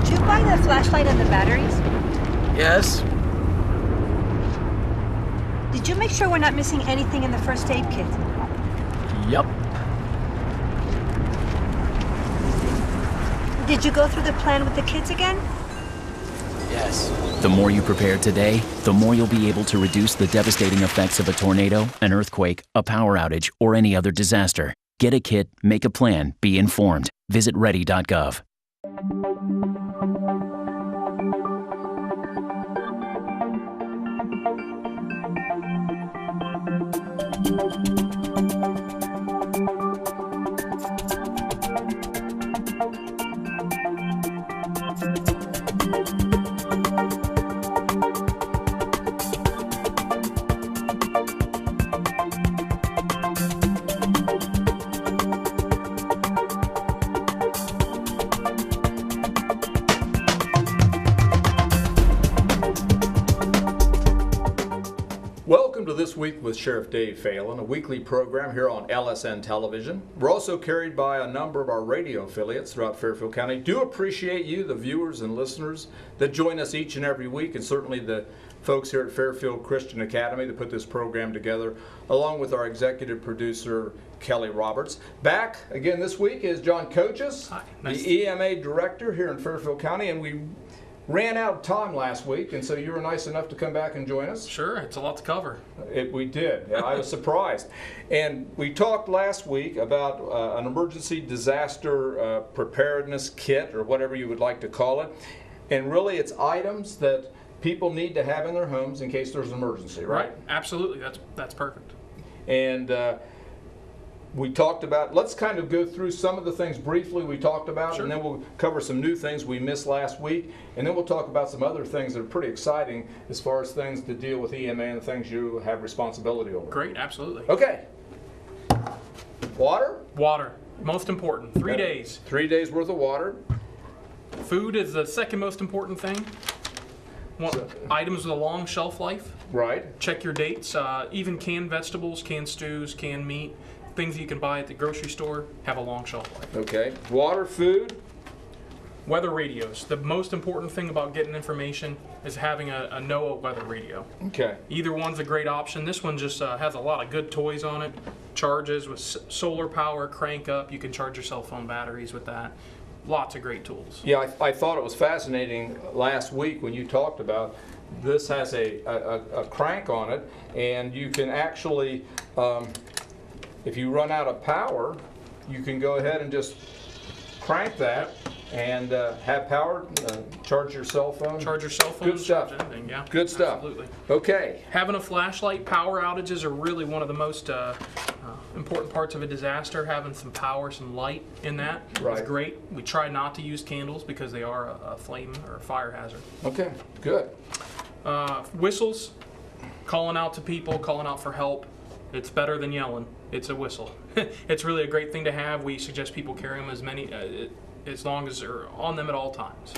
Did you buy the flashlight and the batteries? Yes? Did you make sure we're not missing anything in the first aid kit? Yup. Did you go through the plan with the kids again? Yes. The more you prepare today, the more you'll be able to reduce the devastating effects of a tornado, an earthquake, a power outage, or any other disaster. Get a kit, make a plan, be informed. Visit ready.gov. Welcome to This Week with Sheriff Dave Phelan, a weekly program here on LSN Television. We're also carried by a number of our radio affiliates throughout Fairfield County. Do appreciate you, the viewers and listeners that join us each and every week, and certainly the folks here at Fairfield Christian Academy that put this program together, along with our executive producer, Kelly Roberts. Back again this week is Jon Kochis, the EMA director here in Fairfield County, and we ran out of time last week, and so you were nice enough to come back and join us. Sure, it's a lot to cover. We did. I was surprised. And we talked last week about an emergency disaster preparedness kit, or whatever you would like to call it. And really, it's items that people need to have in their homes in case there's an emergency, right? Absolutely. That's perfect. And we talked about, let's kind of go through some of the things briefly we talked about, and then we'll cover some new things we missed last week, and then we'll talk about some other things that are pretty exciting as far as things to deal with EMA and the things you have responsibility over. Great, absolutely. Okay. Water? Water, most important. 3 days. 3 days worth of water. Food is the second most important thing. Items with a long shelf life. Right. Check your dates. Even canned vegetables, canned stews, canned meat, things you can buy at the grocery store have a long shelf life. Okay. Water, food. Weather radios. The most important thing about getting information is having a NOAA weather radio. Okay. Either one's a great option. This one just has a lot of good toys on it. Charges with solar power, crank up. You can charge your cell phone batteries with that. Lots of great tools. Yeah, I thought it was fascinating last week when you talked about this has a crank on it, and you can actually, if you run out of power, you can go ahead and just crank that and have power, charge your cell phone. Charge your cell phone. Good stuff. Charge anything, yeah. Good stuff. Absolutely. Okay. Having a flashlight, power outages are really one of the most important parts of a disaster. Having some power, some light in that is great. We try not to use candles because they are a flame or a fire hazard. Okay, good. Whistles, calling out to people, calling out for help. It's better than yelling. It's a whistle. It's really a great thing to have. We suggest people carry them as long as they're on them at all times.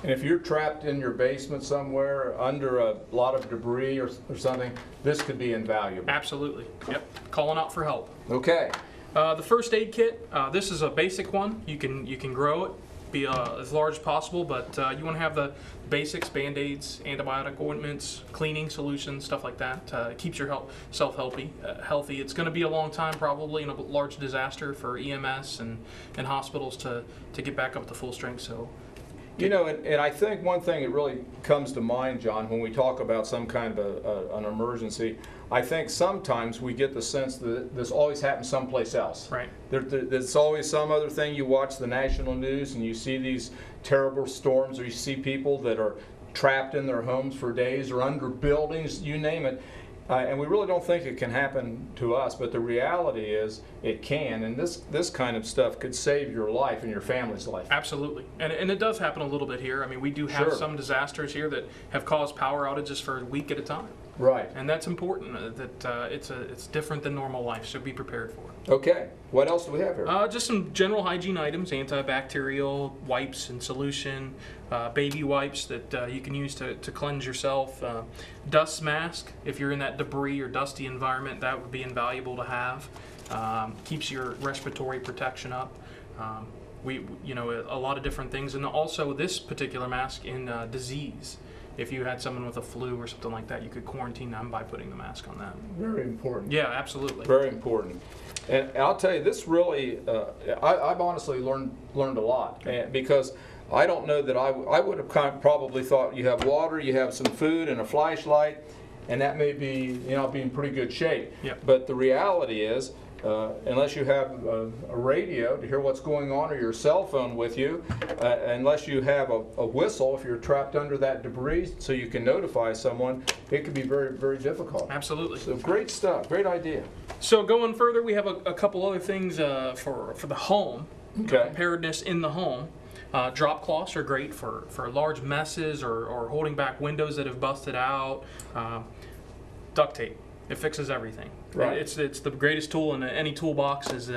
And if you're trapped in your basement somewhere under a lot of debris or something, this could be invaluable. Absolutely. Yep. Calling out for help. Okay. The first aid kit. This is a basic one. You can grow it, be as large as possible, but you want to have the basics: Band-Aids, antibiotic ointments, cleaning solutions, stuff like that. Keeps your self healthy. It's going to be a long time, probably, in a large disaster for EMS and hospitals to get back up to full strength. So. You know, and I think one thing that really comes to mind, John, when we talk about some kind of an emergency, I think sometimes we get the sense that this always happens someplace else. Right. There's always some other thing. You watch the national news and you see these terrible storms, or you see people that are trapped in their homes for days or under buildings, you name it. And we really don't think it can happen to us, but the reality is it can, and this kind of stuff could save your life and your family's life. Absolutely, and it does happen a little bit here. I mean, we do have some disasters here that have caused power outages for a week at a time. Right. And that's important, that it's different than normal life, so be prepared for it. Okay, what else do we have here? Just some general hygiene items: antibacterial wipes and solution, baby wipes that you can use to cleanse yourself, dust mask if you're in that debris or dusty environment. That would be invaluable to have. Keeps your respiratory protection up. a lot of different things, and also this particular mask in disease. If you had someone with a flu or something like that, you could quarantine them by putting the mask on that. Very important. Yeah, absolutely. Very important. And I'll tell you, this really, I've honestly learned a lot, because I don't know that I would have probably thought you have water, you have some food, and a flashlight, and that may be, be in pretty good shape. Yep. But the reality is, unless you have a radio to hear what's going on, or your cell phone with you, unless you have a whistle if you're trapped under that debris so you can notify someone, it could be very, very difficult. Absolutely. So great stuff, great idea. So going further, we have a couple other things for the home, Okay. preparedness in the home. Drop cloths are great for large messes or holding back windows that have busted out. Duct tape. It fixes everything. Right. It's the greatest tool in any toolbox is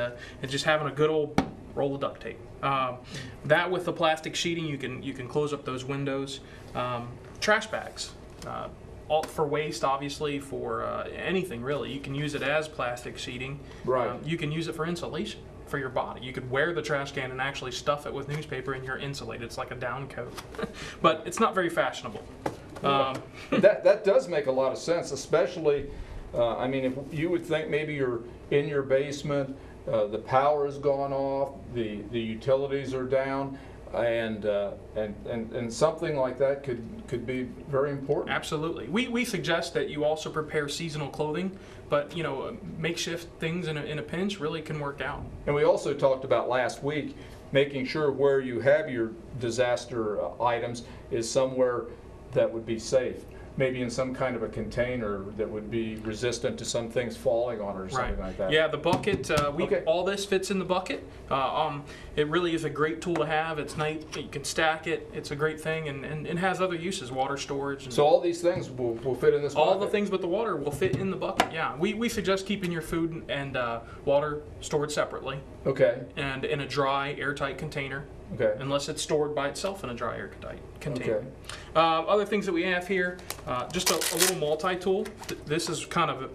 just having a good old roll of duct tape. That with the plastic sheeting, you can close up those windows. Trash bags. All for waste, obviously, for anything really. You can use it as plastic sheeting. Right. You can use it for insulation for your body. You could wear the trash can and actually stuff it with newspaper, and you're insulated. It's like a down coat. But it's not very fashionable. That does make a lot of sense, especially, if you would think maybe you're in your basement, the power has gone off, the utilities are down, and something like that could be very important. Absolutely. We suggest that you also prepare seasonal clothing, but makeshift things in a pinch really can work out. And we also talked about last week making sure where you have your disaster items is somewhere that would be safe. Maybe in some kind of a container that would be resistant to some things falling on it or something like that. Yeah, the bucket, Okay. all this fits in the bucket. It really is a great tool to have. It's nice. You can stack it. It's a great thing, and it has other uses, water storage. And So all these things will fit in this bucket? all the things but the water will fit in the bucket, yeah. We suggest keeping your food and water stored separately Okay, and in a dry, airtight container. okay. Unless it's stored by itself in a dry airtight container. Okay. Other things that we have here, just a little multi-tool. This is kind of,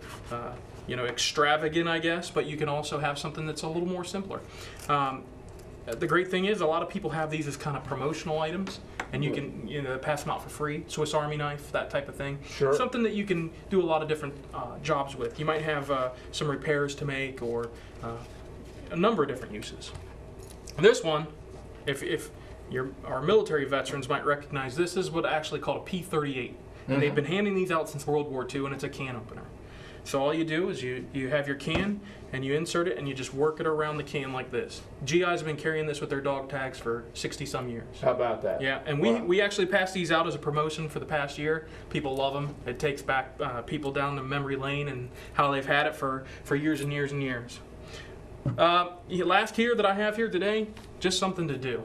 extravagant, I guess, but you can also have something that's a little more simpler. The great thing is a lot of people have these as kind of promotional items, and you can pass them out for free. Swiss Army knife, that type of thing. Sure. Something that you can do a lot of different jobs with. You might have some repairs to make or a number of different uses. This one, if our military veterans might recognize, this is what actually called a P-38. And they've been handing these out since World War II, and it's a can opener. So all you do is you have your can, and you insert it, and you just work it around the can like this. GIs have been carrying this with their dog tags for 60-some years. How about that? Yeah, and Wow. we actually passed these out as a promotion for the past year. People love them. It takes back people down to memory lane and how they've had it for years and years and years. Last here that I have here today, just something to do.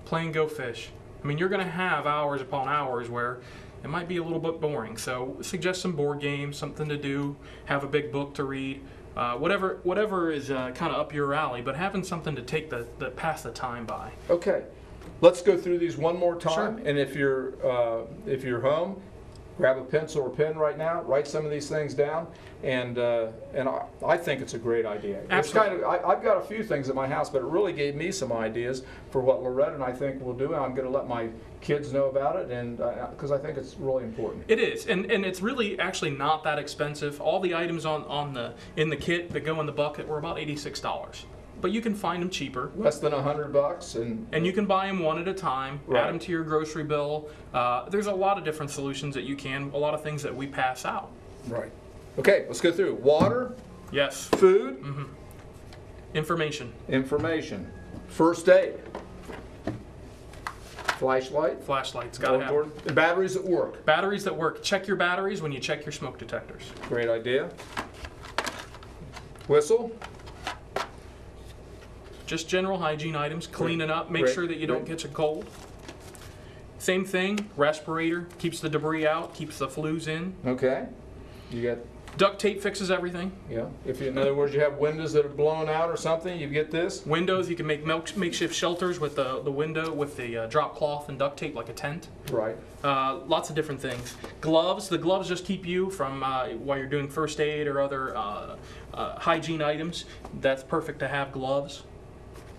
Play and go fish. I mean, you're going to have hours upon hours where it might be a little bit boring. So suggest some board games, something to do, have a big book to read, whatever is kind of up your alley, but having something to take pass the time by. Okay, let's go through these one more time. Sure. And if you're home, grab a pencil or pen right now. Write some of these things down, and I think it's a great idea. Absolutely. It's I've got a few things at my house, but it really gave me some ideas for what Loretta and I think we'll do. And I'm going to let my kids know about it, and because I think it's really important. It is, and it's really actually not that expensive. All the items in the kit that go in the bucket were about $86. But you can find them cheaper. Less than $100, And you can buy them one at a time, Right. add them to your grocery bill. There's a lot of different solutions that you can, a lot of things that we pass out. right. Okay, let's go through water, Yes. food, Information. information, first aid, flashlight, Flashlights, gotta have them. important. Batteries at work. Batteries that work. Check your batteries when you check your smoke detectors. Great idea. Whistle. Just general hygiene items, cleaning up, make Great. sure that you don't Great. catch a cold. Same thing, respirator, keeps the debris out, keeps the flus in. Okay. You got, Duct tape fixes everything. yeah. If you, in other words, you have windows that are blown out or something, you get this. Windows, you can make makeshift shelters with the window with the drop cloth and duct tape like a tent. Right. Lots of different things. Gloves, the gloves just keep you from, while you're doing first aid or other hygiene items. That's perfect to have gloves.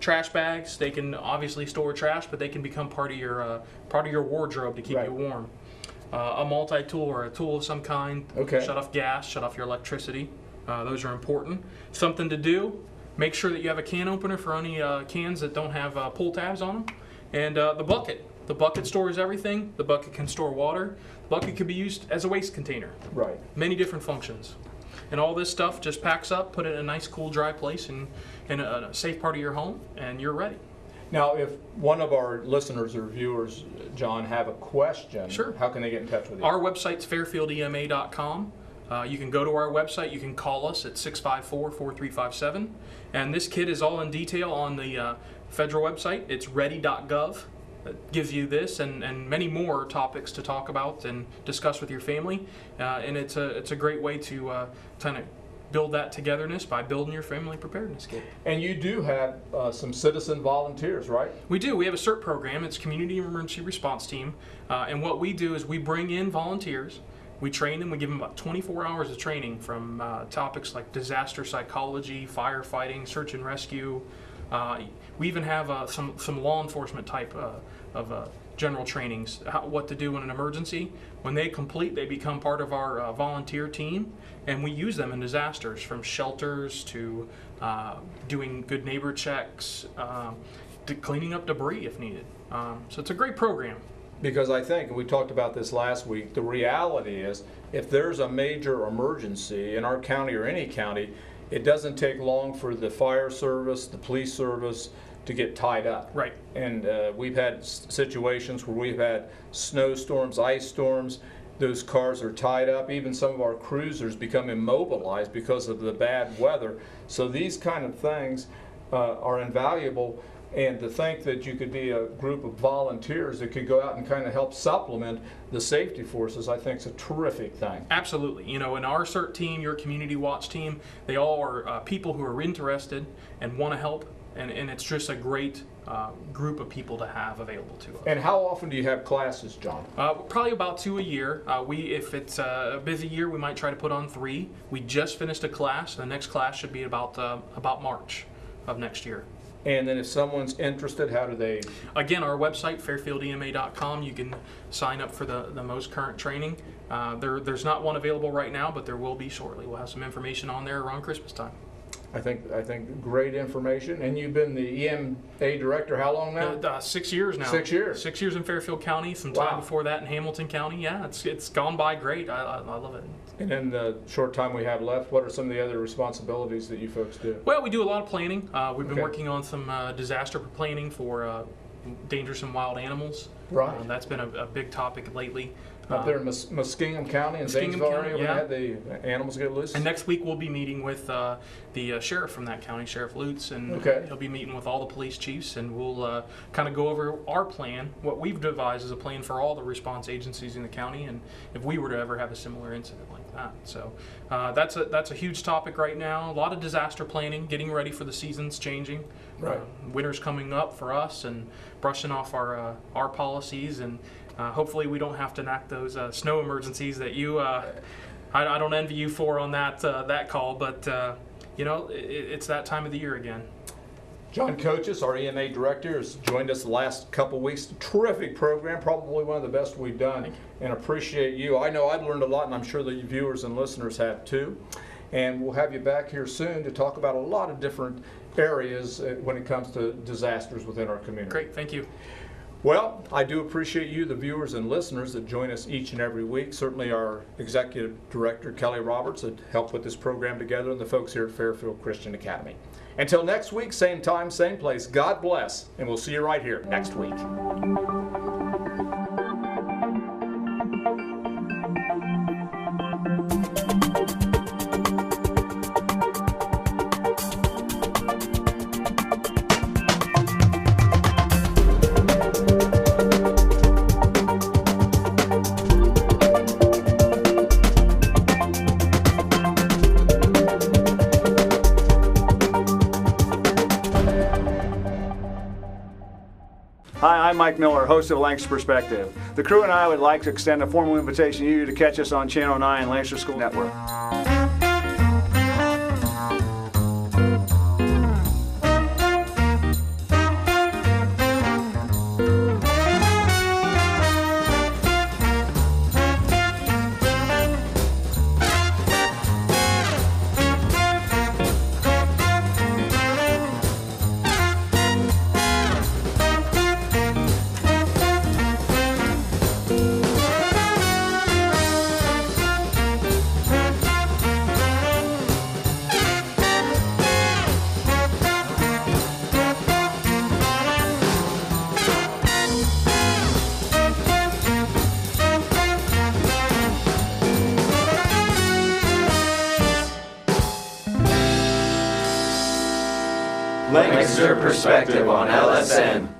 trash bags. They can obviously store trash, but they can become part of your wardrobe to keep you warm. A multi-tool or a tool of some kind. Shut off gas, shut off your electricity. Those are important. Something to do. Make sure that you have a can opener for any cans that don't have pull tabs on them. And the bucket. The bucket stores everything. The bucket can store water. The bucket could be used as a waste container. Right. Many different functions. And all this stuff just packs up, put it in a nice, cool, dry place in a safe part of your home, and you're ready. Now, if one of our listeners or viewers, John, have a question, Sure. How can they get in touch with you? Our website's fairfieldema.com. You can go to our website. You can call us at 654-4357. And this kit is all in detail on the federal website. It's ready.gov. It gives you this and many more topics to talk about and discuss with your family. And it's a great way to kind of build that togetherness by building your family preparedness kit. And you do have some citizen volunteers, right? We do. We have a CERT program. It's Community Emergency Response Team. And what we do is we bring in volunteers. We train them. We give them about 24 hours of training from topics like disaster psychology, firefighting, search and rescue. We even have some law enforcement type of general trainings, what to do in an emergency. When they complete, they become part of our volunteer team, and we use them in disasters, from shelters to doing good neighbor checks, to cleaning up debris if needed. So it's a great program. Because I think, and we talked about this last week, the reality is if there's a major emergency in our county or any county, it doesn't take long for the fire service, the police service to get tied up. Right. And we've had situations where we've had snowstorms, ice storms, those cars are tied up. Even some of our cruisers become immobilized because of the bad weather. So these kind of things are invaluable. And to think that you could be a group of volunteers that could go out and kind of help supplement the safety forces, I think is a terrific thing. Absolutely. You know, in our CERT team, your community watch team, they all are people who are interested and want to help. And it's just a great group of people to have available to us. And how often do you have classes, John? Probably about 2 a year. If it's a busy year, we might try to put on 3. We just finished a class. The next class should be about March of next year. And then if someone's interested, how do they? Again, our website, fairfieldema.com, you can sign up for the most current training. There's not one available right now, but there will be shortly. We'll have some information on there around Christmas time. I think great information. And you've been the EMA director how long now? 6 years now. 6 years. 6 years in Fairfield County, some time before that in Hamilton County. Yeah, it's gone by great. I love it. And in the short time we have left, what are some of the other responsibilities that you folks do? Well, we do a lot of planning. We've been working on some disaster planning for dangerous and wild animals. Right. That's been a big topic lately. Up there in Muskingum County and Zanesville area, we had the animals get loose. And next week we'll be meeting with the sheriff from that county, Sheriff Lutz, and he'll be meeting with all the police chiefs, and we'll kind of go over our plan, what we've devised as a plan for all the response agencies in the county, and if we were to ever have a similar incident like that. So that's a huge topic right now. A lot of disaster planning, getting ready for the seasons changing. Right. Winter's coming up for us, and brushing off our policies, and hopefully we don't have to enact those snow emergencies that you I don't envy you for on that call, but it's that time of the year again. Jon Kochis, our EMA director, has joined us the last couple weeks. Terrific program, probably one of the best we've done, and appreciate you. I know I've learned a lot, and I'm sure the viewers and listeners have too. And we'll have you back here soon to talk about a lot of different areas when it comes to disasters within our community. Great, thank you. Well, I do appreciate you, the viewers and listeners that join us each and every week. Certainly our executive director, Kelly Roberts, that helped put this program together, and the folks here at Fairfield Christian Academy. Until next week, same time, same place, God bless, and we'll see you right here next week. Hi, I'm Mike Miller, host of Lancaster Perspective. The crew and I would like to extend a formal invitation to you to catch us on Channel 9 Lancaster School Network. Lancaster Perspective on LSN.